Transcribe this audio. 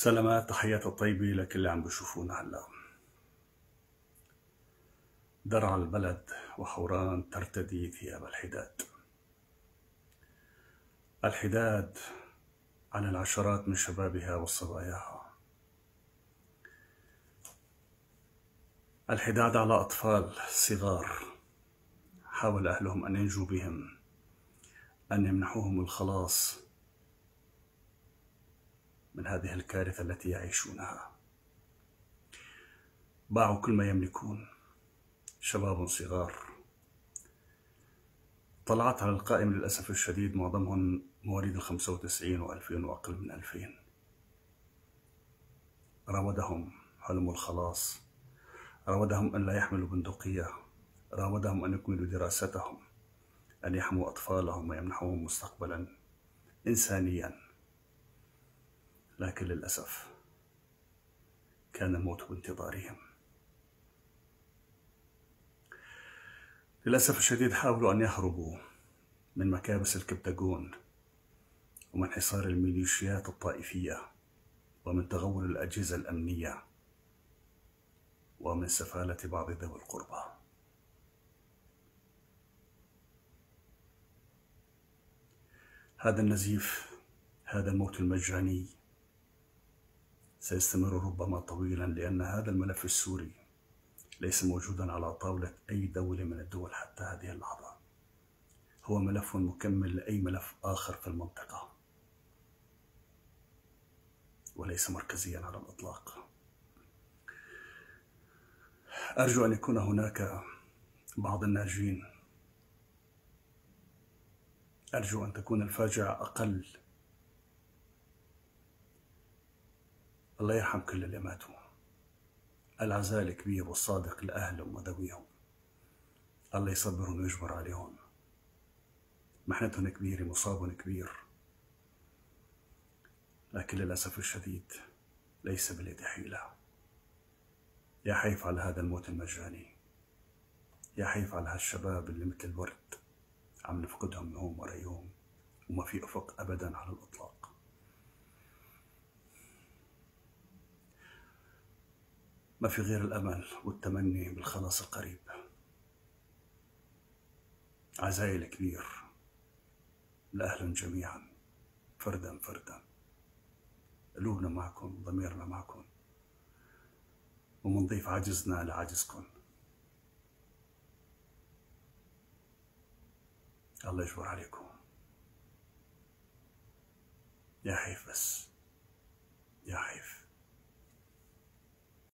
سلامات، تحيات الطيبة لكل اللي عم بشوفونا هلا. درع البلد وحوران ترتدي ثياب الحداد. الحداد عن العشرات من شبابها وصباياها. الحداد على أطفال صغار حاول أهلهم أن ينجوا بهم، أن يمنحوهم الخلاص من هذه الكارثة التي يعيشونها. باعوا كل ما يملكون، شباب صغار. طلعت على القائمة للأسف الشديد معظمهم مواليد 95 و2000 وأقل من 2000. راودهم حلم الخلاص، راودهم أن لا يحملوا بندقية، راودهم أن يكملوا دراستهم، أن يحموا أطفالهم ويمنحوهم مستقبلا إنسانيا. لكن للأسف كان الموت بانتظارهم. للأسف الشديد حاولوا أن يهربوا من مكابس الكبتاغون ومن حصار الميليشيات الطائفية ومن تغول الأجهزة الأمنية ومن سفالة بعض ذوي القربى. هذا النزيف، هذا الموت المجاني سيستمر ربما طويلا، لأن هذا الملف السوري ليس موجودا على طاولة أي دولة من الدول حتى هذه اللحظة. هو ملف مكمل لأي ملف آخر في المنطقة وليس مركزيا على الإطلاق. أرجو أن يكون هناك بعض الناجين، أرجو أن تكون الفاجعة أقل. الله يرحم كل اللي ماتوا. العزاء الكبير والصادق لأهلهم وذويهم، الله يصبرهم ويجبر عليهم. محنتهم كبيرة، مصابهم كبير، لكن للأسف الشديد ليس باليد حيلة. يا حيف على هذا الموت المجاني، يا حيف على هالشباب اللي مثل الورد عم نفقدهم يوم ورا يوم وما في أفق أبدا على الإطلاق. ما في غير الأمل والتمني بالخلاص القريب. عزائي الكبير لأهلهم جميعا، فردا فردا. قلوبنا معكم، ضميرنا معكم، ومنضيف عجزنا لعجزكم. الله يجبر عليكم. يا حيف بس.